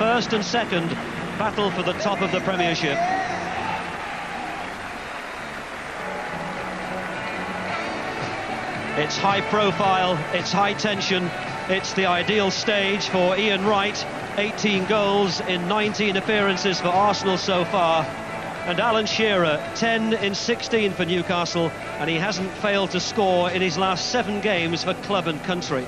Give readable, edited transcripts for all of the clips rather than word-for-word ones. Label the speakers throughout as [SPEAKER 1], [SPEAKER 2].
[SPEAKER 1] first and second battle for the top of the Premiership. It's high profile, it's high tension, it's the ideal stage for Ian Wright. 18 goals in 19 appearances for Arsenal so far. And Alan Shearer, 10 in 16 for Newcastle, and he hasn't failed to score in his last 7 games for club and country.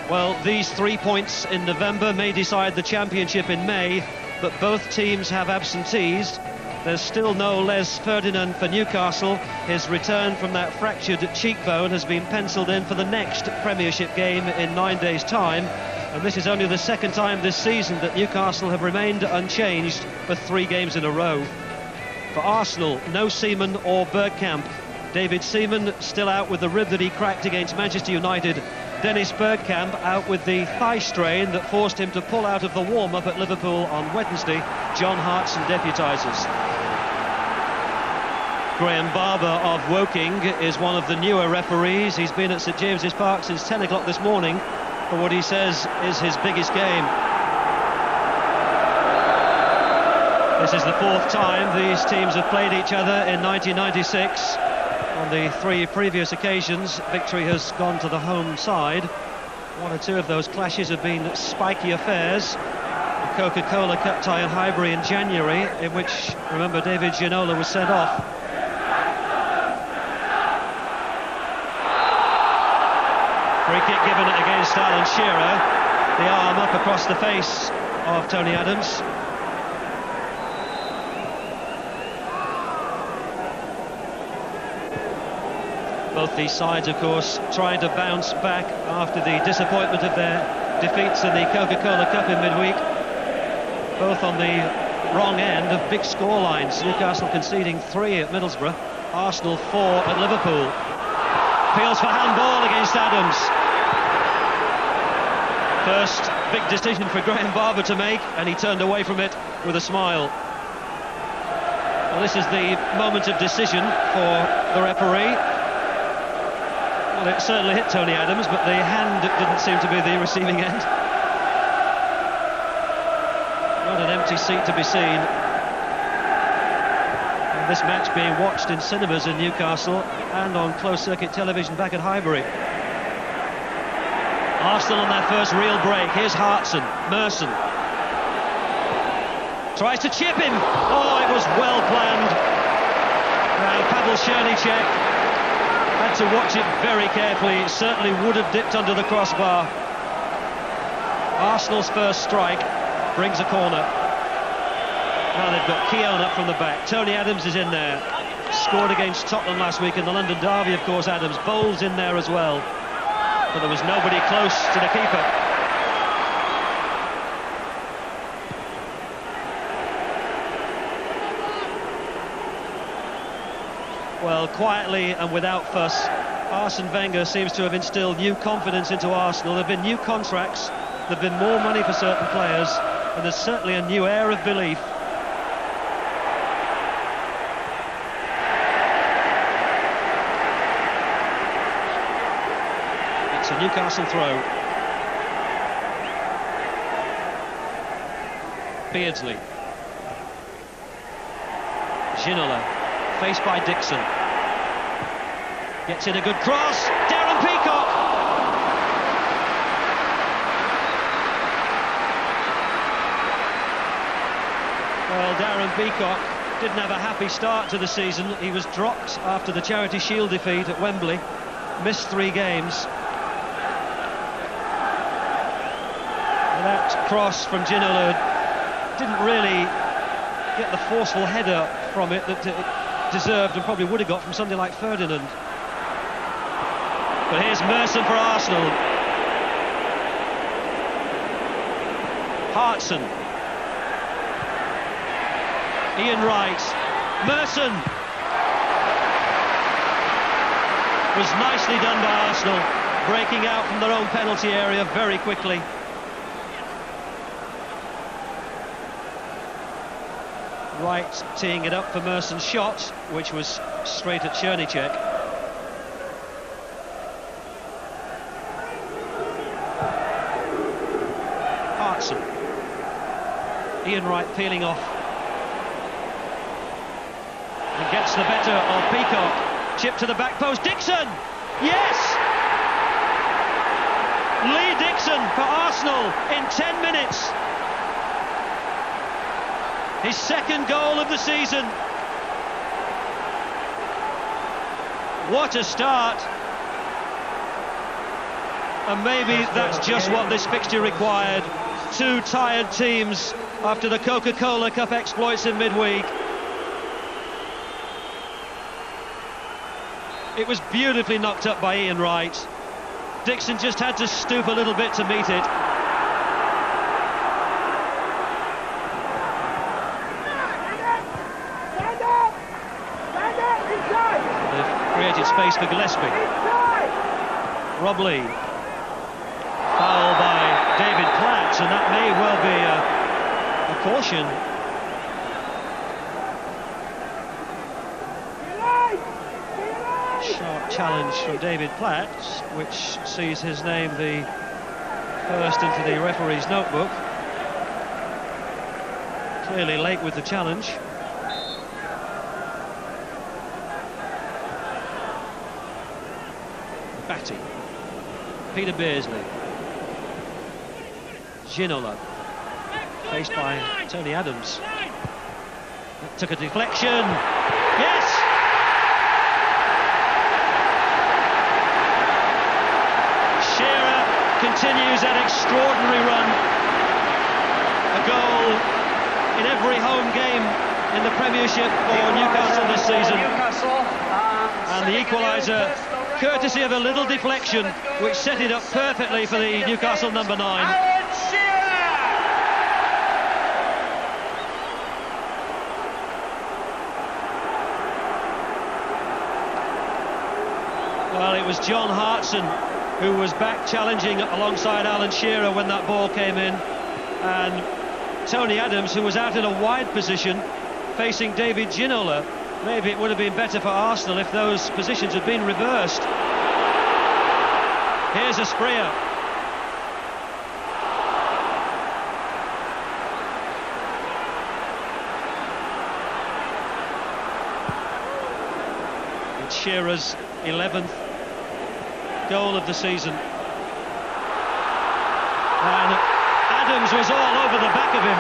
[SPEAKER 1] Well, these 3 points in November may decide the championship in May, but both teams have absentees. There's still no Les Ferdinand for Newcastle. His return from that fractured cheekbone has been penciled in for the next Premiership game in 9 days' time. And this is only the second time this season that Newcastle have remained unchanged for 3 games in a row. For Arsenal, no Seaman or Bergkamp. David Seaman still out with the rib that he cracked against Manchester United. Dennis Bergkamp out with the thigh strain that forced him to pull out of the warm-up at Liverpool on Wednesday. John Hartson deputises. Graham Barber of Woking is one of the newer referees. He's been at St James's Park since 10 o'clock this morning for what he says is his biggest game. This is the 4th time these teams have played each other in 1996. On the 3 previous occasions, victory has gone to the home side. 1 or 2 of those clashes have been spiky affairs. The Coca-Cola Cup tie at Highbury in January, in which, remember, David Ginola was sent off. Free kick given against Alan Shearer. The arm up across the face of Tony Adams. Both these sides, of course, trying to bounce back after the disappointment of their defeats in the Coca-Cola Cup in midweek. Both on the wrong end of big scorelines. Newcastle conceding 3 at Middlesbrough, Arsenal 4 at Liverpool. Appeals for handball against Adams. First big decision for Graham Barber to make, and he turned away from it with a smile. Well, this is the moment of decision for the referee. Well, it certainly hit Tony Adams, but the hand didn't seem to be the receiving end. Not an empty seat to be seen. And this match being watched in cinemas in Newcastle and on closed-circuit television back at Highbury. Arsenal on their first real break. Here's Hartson, Merson. Tries to chip him. Oh, it was well planned. Pavel Černíček had to watch it very carefully. It certainly would have dipped under the crossbar. Arsenal's first strike brings a corner. Now they've got Keown up from the back. Tony Adams is in there. Scored against Tottenham last week in the London derby, of course. Adams. Bowles in there as well. But there was nobody close to the keeper. Well, quietly and without fuss, Arsene Wenger seems to have instilled new confidence into Arsenal. There have been new contracts, there have been more money for certain players, and there's certainly a new air of belief. It's a Newcastle throw. Beardsley. Ginola. Faced by Dixon. Gets in a good cross. Darren Peacock. Well, Darren Peacock didn't have a happy start to the season. He was dropped after the Charity Shield defeat at Wembley. Missed 3 games. And that cross from Ginola didn't really get the forceful header from it that it deserved and probably would have got from somebody like Ferdinand. But here's Merson for Arsenal. Hartson. Ian Wright. Merson. Was nicely done by Arsenal, breaking out from their own penalty area very quickly. Wright teeing it up for Merson's shot, which was straight at Černíček. Hartson. Ian Wright peeling off. And gets the better of Peacock. Chip to the back post. Dixon! Yes! Lee Dixon for Arsenal in 10 minutes. His second goal of the season. What a start. And maybe that's just what this fixture required. Two tired teams after the Coca-Cola Cup exploits in midweek. It was beautifully knocked up by Ian Wright. Dixon just had to stoop a little bit to meet it. They've created space for Gillespie. Rob Lee. Foul by David Platt, and that may well be a caution. Sharp challenge from David Platt, which sees his name the first into the referee's notebook. Clearly late with the challenge. Batty. Peter Beardsley. Ginola. Faced by Tony Adams. That took a deflection. Yes! Shearer continues that extraordinary run. A goal in every home game in the Premiership for Newcastle this season. And the equaliser, courtesy of a little deflection, which set it up perfectly for the Newcastle number 9. Well, it was John Hartson who was back challenging alongside Alan Shearer when that ball came in, and Tony Adams, who was out in a wide position facing David Ginola. Maybe it would have been better for Arsenal if those positions had been reversed. Here's a sprayer. It's Shearer's 11th goal of the season. And Adams was all over the back of him.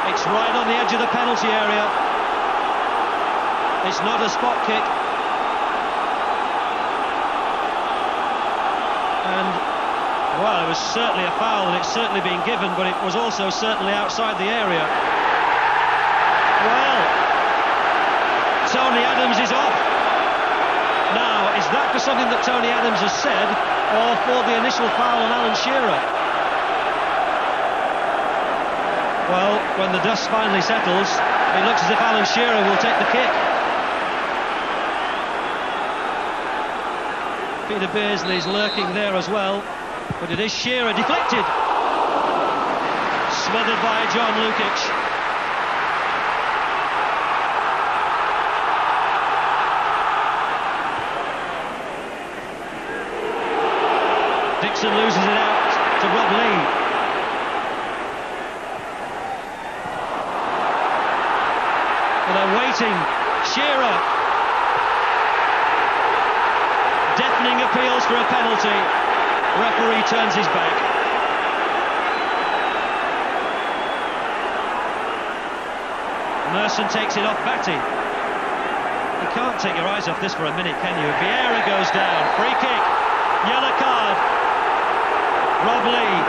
[SPEAKER 1] It's right on the edge of the penalty area. It's not a spot kick. And, well, it was certainly a foul, and it's certainly been given, but it was also certainly outside the area. Well, Tony Adams is off. Now, is that for something that Tony Adams has said, or for the initial foul on Alan Shearer? Well, when the dust finally settles, it looks as if Alan Shearer will take the kick. Peter Beardsley's lurking there as well, but it is Shearer, deflected. Smothered by John Lukic. Dixon loses it out to Rob Lee. But they're waiting. Shearer. Deafening appeals for a penalty. Referee turns his back. Merson takes it off Batty. You can't take your eyes off this for a minute, can you? Vieira goes down. Free kick. Yellow card. Rob Lee.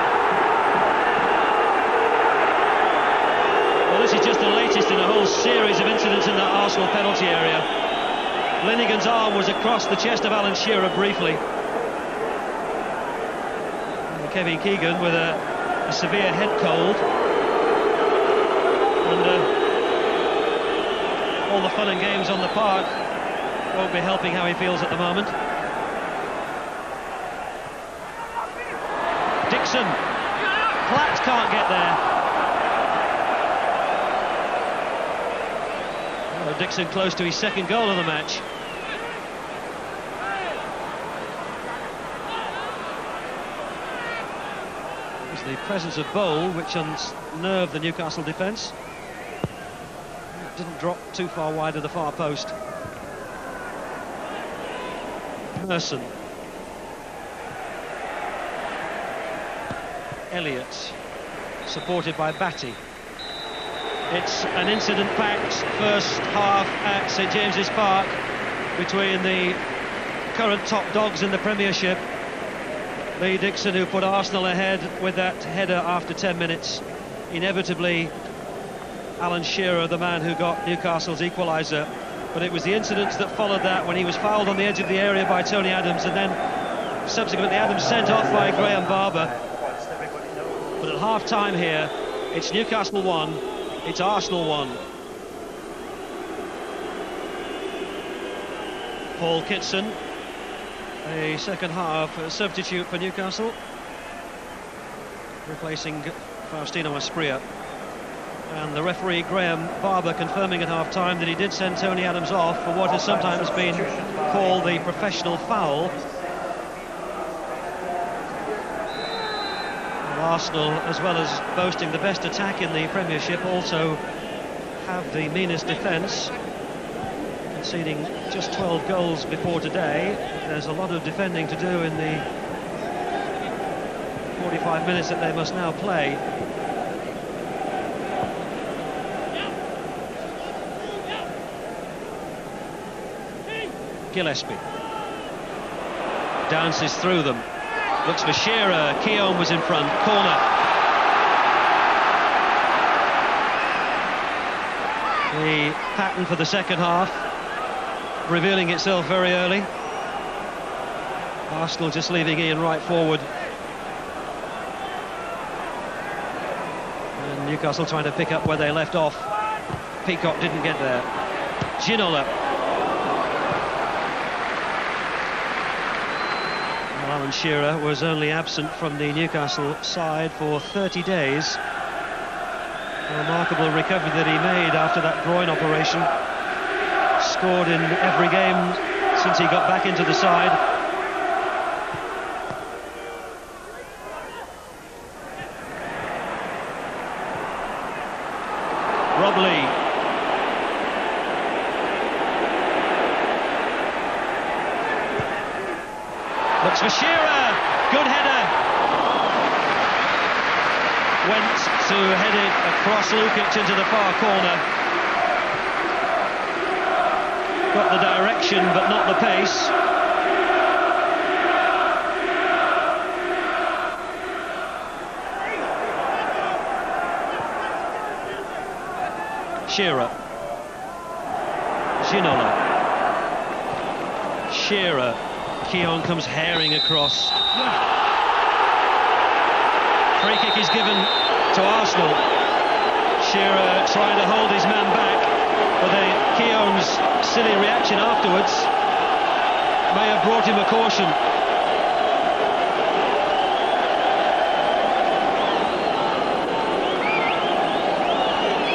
[SPEAKER 1] Well, this is just the latest in a whole series of incidents in that Arsenal penalty area. Linigan's arm was across the chest of Alan Shearer briefly. And Kevin Keegan with a severe head cold. And all the fun and games on the park won't be helping how he feels at the moment. Dixon. Platt can't get there. Oh, Dixon close to his second goal of the match. was the presence of Bowl which unnerved the Newcastle defence. Didn't drop too far wide of the far post. Merson. Elliott, supported by Batty. It's an incident-packed first half at St James's Park between the current top dogs in the Premiership. Lee Dixon, who put Arsenal ahead with that header after 10 minutes. Inevitably, Alan Shearer, the man who got Newcastle's equaliser. But it was the incidents that followed that, when he was fouled on the edge of the area by Tony Adams, and then subsequently Adams sent off by Graham Barber. But at half-time here, it's Newcastle 1, it's Arsenal 1. Paul Kitson, a second half substitute for Newcastle, replacing Faustino Asprilla. And the referee Graham Barber confirming at half-time that he did send Tony Adams off for what has sometimes been called the professional foul. And Arsenal, as well as boasting the best attack in the Premiership, also have the meanest defence, conceding just 12 goals before today. There's a lot of defending to do in the 45 minutes that they must now play. Gillespie dances through them, looks for Shearer. Keown was in front. Corner. The pattern for the second half revealing itself very early. Arsenal just leaving Ian Wright forward, and Newcastle trying to pick up where they left off. Peacock didn't get there. Ginola. Alan Shearer was only absent from the Newcastle side for 30 days. A remarkable recovery that he made after that groin operation. Scored in every game since he got back into the side. Rob Lee. Looks for Shearer, good header. Went to head it across Lukic into the far corner. Got the direction but not the pace. Shearer. Ginola. Shearer. Keown comes herring across. Free kick is given to Arsenal. Shearer trying to hold his man back, but Keown's silly reaction afterwards may have brought him a caution.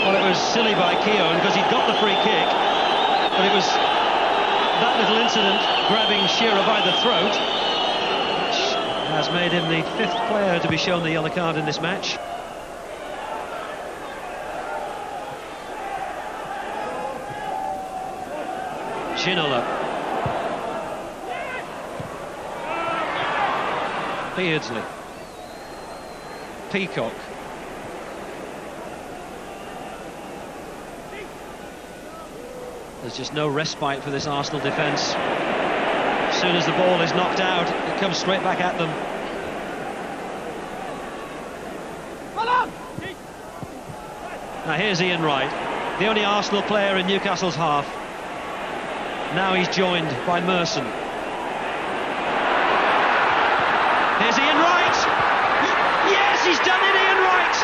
[SPEAKER 1] Well, it was silly by Keown because he'd got the free kick, but it was that little incident grabbing Shearer by the throat which has made him the 5th player to be shown the yellow card in this match. Ginola. Beardsley. Peacock. There's just no respite for this Arsenal defence. As soon as the ball is knocked out, it comes straight back at them. Now here's Ian Wright, the only Arsenal player in Newcastle's half. Now he's joined by Merson. Here's Ian Wright! Yes, he's done it, Ian Wright!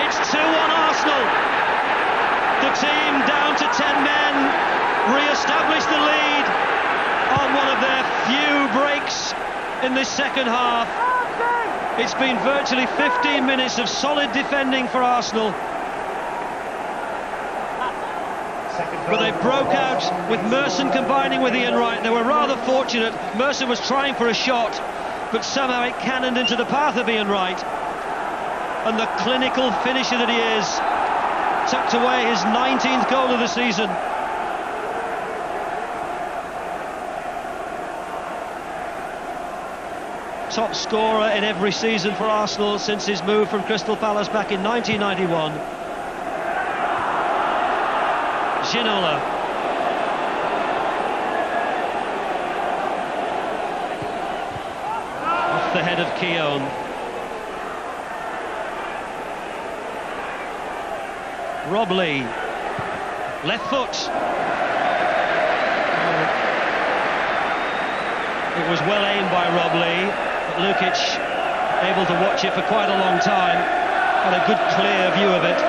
[SPEAKER 1] It's 2-1 Arsenal. The team down to 10 men re-establish the lead on one of their few breaks in this second half. It's been virtually 15 minutes of solid defending for Arsenal, but they broke out with Merson combining with Ian Wright. They were rather fortunate. Merson was trying for a shot, but somehow it cannoned into the path of Ian Wright. And the clinical finisher that he is, tucked away his 19th goal of the season. Top scorer in every season for Arsenal since his move from Crystal Palace back in 1991. Ginola. Off the head of Keown. Rob Lee. Left foot. It was well aimed by Rob Lee. Lukic able to watch it for quite a long time, had a good clear view of it.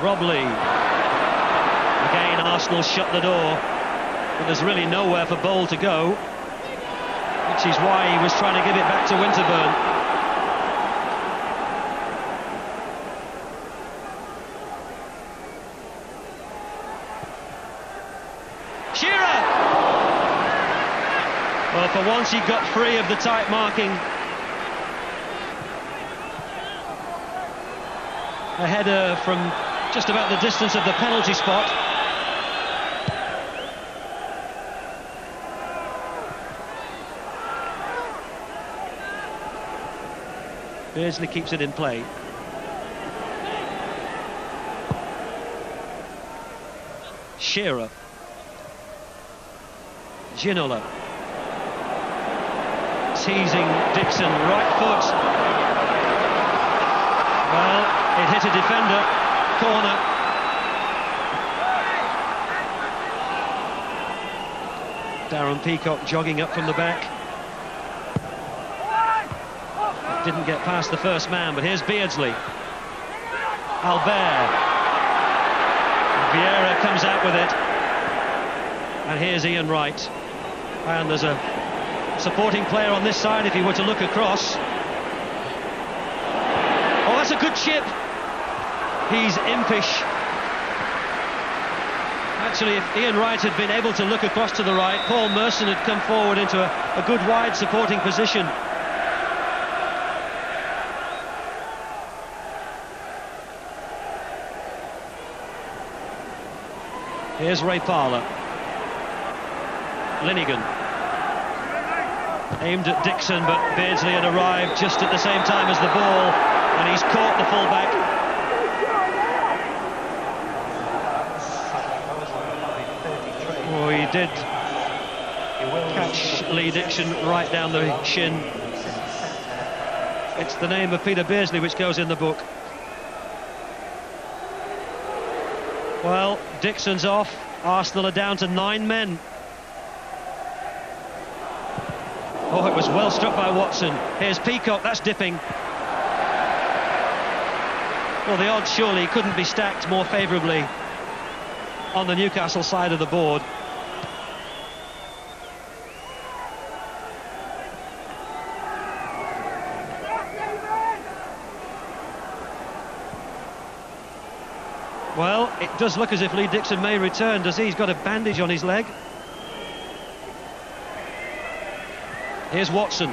[SPEAKER 1] Rob Lee. Again, Arsenal shut the door, but there's really nowhere for Bowl to go, which is why he was trying to give it back to Winterburn. Well, for once he got free of the tight marking. A header from just about the distance of the penalty spot. Beardsley keeps it in play. Shearer. Ginola. Teasing Dixon, right foot. Well, it hit a defender. Corner. Darren Peacock jogging up from the back. Didn't get past the first man, but here's Beardsley. Albert. Vieira comes out with it. And here's Ian Wright. And there's a supporting player on this side if he were to look across. Oh, that's a good chip. He's impish. Actually, if Ian Wright had been able to look across to the right, Paul Merson had come forward into a good wide supporting position. Here's Ray Parlour. Linnigan. Aimed at Dixon, but Beardsley had arrived just at the same time as the ball, and he's caught the fullback. Oh, he did catch Lee Dixon right down the shin. It's the name of Peter Beardsley which goes in the book. Well, Dixon's off. Arsenal are down to 9 men. Oh, it was well struck by Watson. Here's Peacock, that's dipping. Well, the odds surely couldn't be stacked more favourably on the Newcastle side of the board. Well, it does look as if Lee Dixon may return, does he? He's got a bandage on his leg. Here's Watson,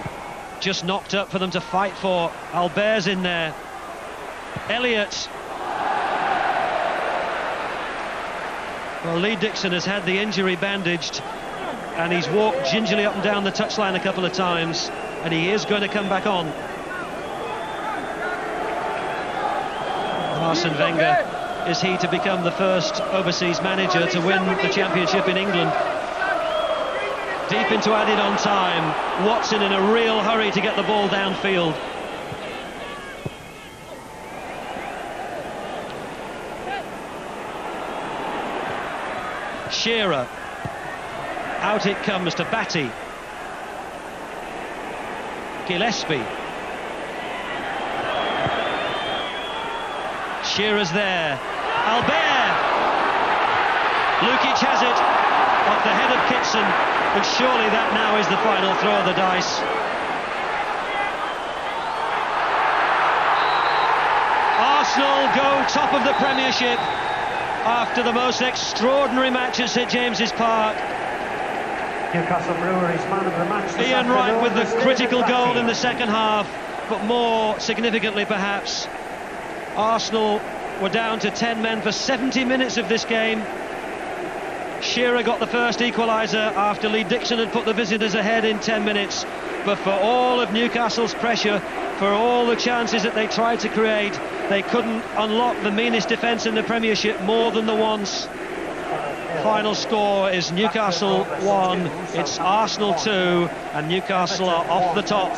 [SPEAKER 1] just knocked up for them to fight for. Albert's in there. Elliott. Well, Lee Dixon has had the injury bandaged, and he's walked gingerly up and down the touchline a couple of times, and he is going to come back on. Arsene Wenger, is he to become the first overseas manager to win the championship in England? Deep into added on time. Watson in a real hurry to get the ball downfield. Shearer. Out it comes to Batty. Gillespie. Shearer's there. Albert! Lukic has it. Off the head of Kitson. But surely that now is the final throw of the dice. Arsenal on top of the Premiership after the most extraordinary match at St James's Park.
[SPEAKER 2] Newcastle Brewery's man of the match.
[SPEAKER 1] Ian Wright with the critical goal in the second half, but more significantly perhaps, Arsenal were down to 10 men for 70 minutes of this game. Shearer got the first equaliser after Lee Dixon had put the visitors ahead in 10 minutes. But for all of Newcastle's pressure, for all the chances that they tried to create, they couldn't unlock the meanest defence in the Premiership more than the once. Final score is Newcastle 1, it's Arsenal 2, and Newcastle are off the top.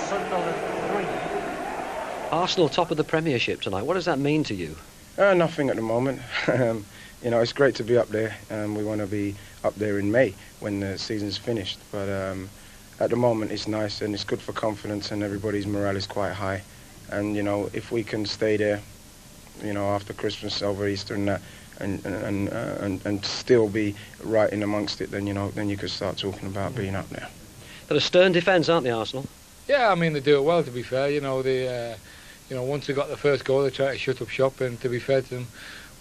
[SPEAKER 1] Arsenal top of the Premiership tonight, what does that mean to you?
[SPEAKER 3] Nothing at the moment. You know, it's great to be up there. We want to be up there in May when the season's finished. But at the moment, it's nice and it's good for confidence, and everybody's morale is quite high. And you know, if we can stay there, you know, after Christmas, over Easter, and that, and still be right in amongst it, then you know, then you could start talking about being up there.
[SPEAKER 1] They're a stern defence, aren't they, Arsenal?
[SPEAKER 4] Yeah, I mean they do it well. To be fair, you know, they, you know, once they got the first goal, they tried to shut up shop, and to be fair to them,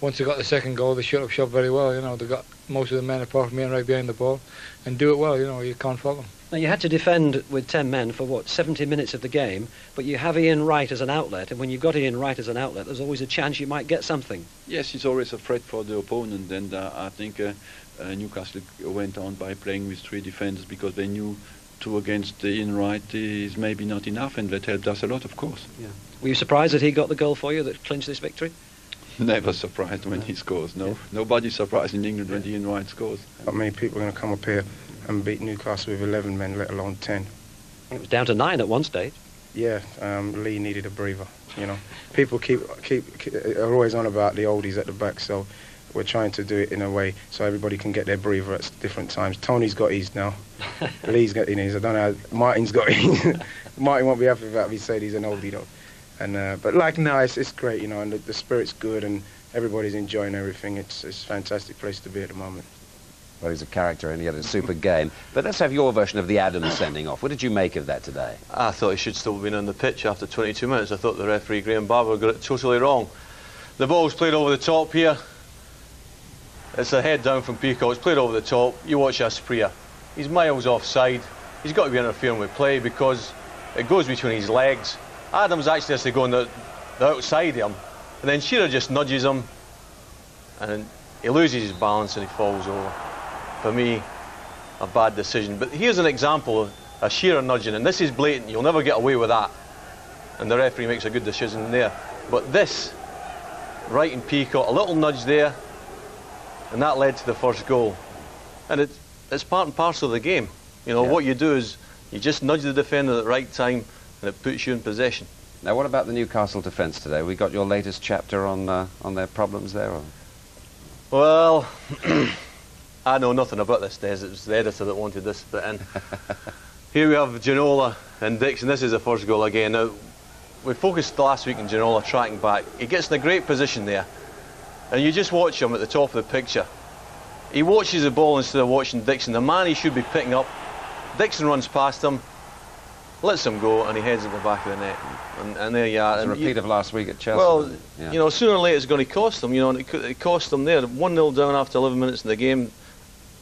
[SPEAKER 4] once they got the second goal, they shut up shop very well. You know, they got most of the men apart from Ian Wright behind the ball, and do it well. You know, you can't fault them.
[SPEAKER 1] Now you had to defend with 10 men for what, 70 minutes of the game, but you have Ian Wright as an outlet, and when you've got Ian Wright as an outlet, there's always a chance you might get something.
[SPEAKER 5] Yes, it's always a threat for the opponent, and I think Newcastle went on by playing with 3 defenders because they knew 2 against Ian Wright is maybe not enough, and that helped us a lot, of course.
[SPEAKER 1] Yeah. Were you surprised that he got the goal for you that clinched this victory?
[SPEAKER 5] Never surprised when he scores, no. Yeah. Nobody's surprised in England when Ian Wright scores.
[SPEAKER 3] Not many people are going to come up here and beat Newcastle with 11 men, let alone 10.
[SPEAKER 1] It was down to 9 at one stage.
[SPEAKER 3] Yeah, Lee needed a breather, you know. People are always on about the oldies at the back, so we're trying to do it in a way so everybody can get their breather at different times. Tony's got his now. Lee's got his. I don't know how Martin's got his. Martin won't be happy about me saying he's an oldie, though. And but like now, it's great, you know, and the spirit's good, and everybody's enjoying everything. It's a fantastic place to be at the moment.
[SPEAKER 6] Well, he's a character and he had a super game. But let's have your version of the Adams sending off. What did you make of that today?
[SPEAKER 7] I thought he should still have been on the pitch after 22 minutes. I thought the referee, Graham Barber, got it totally wrong. The ball's played over the top here. It's a head down from Peacock. It's played over the top. You watch Asprilla. He's miles offside. He's got to be interfering with play because it goes between his legs. Adams actually has to go on the outside of him, and then Shearer just nudges him, and he loses his balance and he falls over. For me, a bad decision. But here's an example of a Shearer nudging, and this is blatant. You'll never get away with that. And the referee makes a good decision there. But this, Wright and Peacock, a little nudge there, and that led to the first goal. And it's part and parcel of the game. You know, yeah. What you do is you just nudge the defender at the right time, and it puts you in possession.
[SPEAKER 6] Now, what about the Newcastle defence today? We got your latest chapter on their problems there? Or?
[SPEAKER 7] Well, I know nothing about this, Des. It was the editor that wanted this bit in. Here we have Ginola and Dixon. This is the first goal again. Now, we focused last week on Ginola tracking back. He gets in a great position there, and you just watch him at the top of the picture. He watches the ball instead of watching Dixon. The man he should be picking up, Dixon runs past him, lets him go, and he heads at the back of the net. And there you are.
[SPEAKER 6] It's a repeat of last week at Chelsea.
[SPEAKER 7] Well,
[SPEAKER 6] yeah.
[SPEAKER 7] You know, sooner or later it's going to cost them, you know, and it cost them there. 1-0 down after 11 minutes in the game.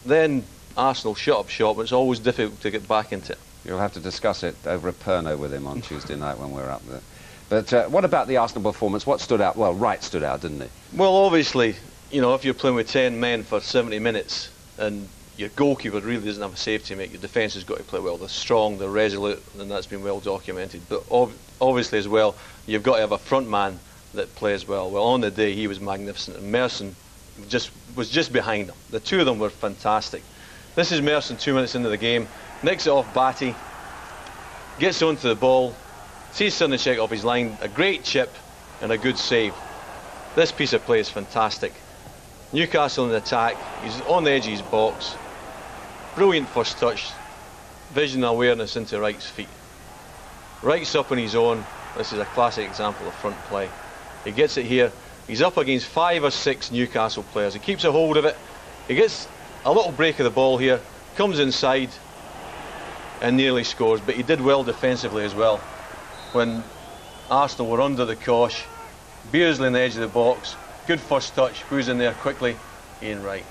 [SPEAKER 7] Then Arsenal shut up shop. It's always difficult to get back into it.
[SPEAKER 6] You'll have to discuss it over a Pernod with him on Tuesday night when we're up there. But what about the Arsenal performance? What stood out? Well, Wright stood out, didn't he?
[SPEAKER 7] Well, obviously, you know, if you're playing with 10 men for 70 minutes and your goalkeeper really doesn't have a safety net, your defence has got to play well. They're strong, they're resolute, and that's been well documented. But obviously as well, you've got to have a front man that plays well. Well, on the day he was magnificent, and Merson was just behind him. The two of them were fantastic. This is Merson 2 minutes into the game, nicks it off Batty, gets onto the ball, sees Srnicek off his line, a great chip and a good save. This piece of play is fantastic. Newcastle in attack, he's on the edge of his box. Brilliant first touch, vision and awareness into Wright's feet. Wright's up on his own. This is a classic example of front play. He gets it here. He's up against 5 or 6 Newcastle players. He keeps a hold of it. He gets a little break of the ball here, comes inside and nearly scores. But he did well defensively as well. When Arsenal were under the cosh, Beardsley on the edge of the box, Good first touch. Who's in there quickly? Ian Wright.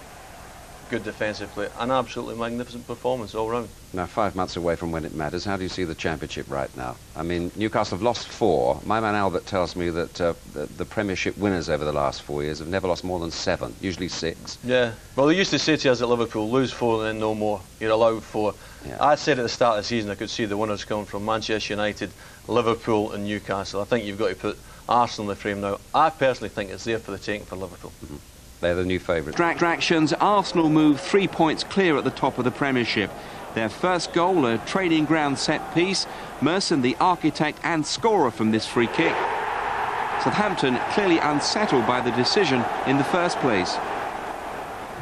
[SPEAKER 7] Good defensive play. An absolutely magnificent performance all round.
[SPEAKER 6] Now, 5 months away from when it matters, how do you see the Championship right now? I mean, Newcastle have lost 4. My man Albert tells me that the Premiership winners over the last 4 years have never lost more than 7, usually 6.
[SPEAKER 7] Yeah. Well, they used to say to us at Liverpool, lose 4 and then no more. You're allowed 4.
[SPEAKER 6] Yeah.
[SPEAKER 7] I said at the start of the season I could see the winners coming from Manchester United, Liverpool and Newcastle. I think you've got to put Arsenal in the frame now. I personally think it's there for the taking for Liverpool.
[SPEAKER 6] Mm-hmm. They're the new favourites.
[SPEAKER 8] Distractions, Arsenal move 3 points clear at the top of the Premiership. Their first goal, a training ground set piece. Merson, the architect and scorer from this free kick. Southampton clearly unsettled by the decision in the first place.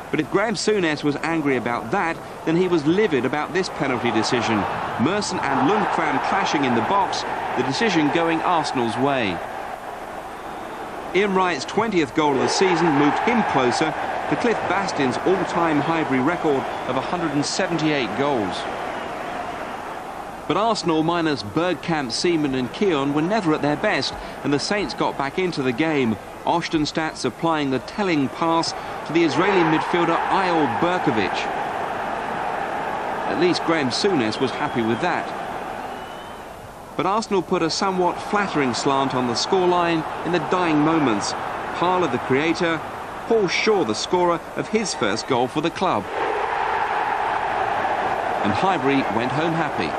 [SPEAKER 8] But if Graham Souness was angry about that, then he was livid about this penalty decision. Merson and Lundkvam clashing in the box, the decision going Arsenal's way. Ian Wright's 20th goal of the season moved him closer to Cliff Bastin's all-time Highbury record of 178 goals. But Arsenal minus Bergkamp, Seaman and Keown were never at their best, and the Saints got back into the game. Ostenstadt supplying the telling pass to the Israeli midfielder Ayol Berkovic. At least Graham Souness was happy with that. But Arsenal put a somewhat flattering slant on the scoreline in the dying moments. Parlour, the creator, Paul Shaw, the scorer of his first goal for the club. And Highbury went home happy.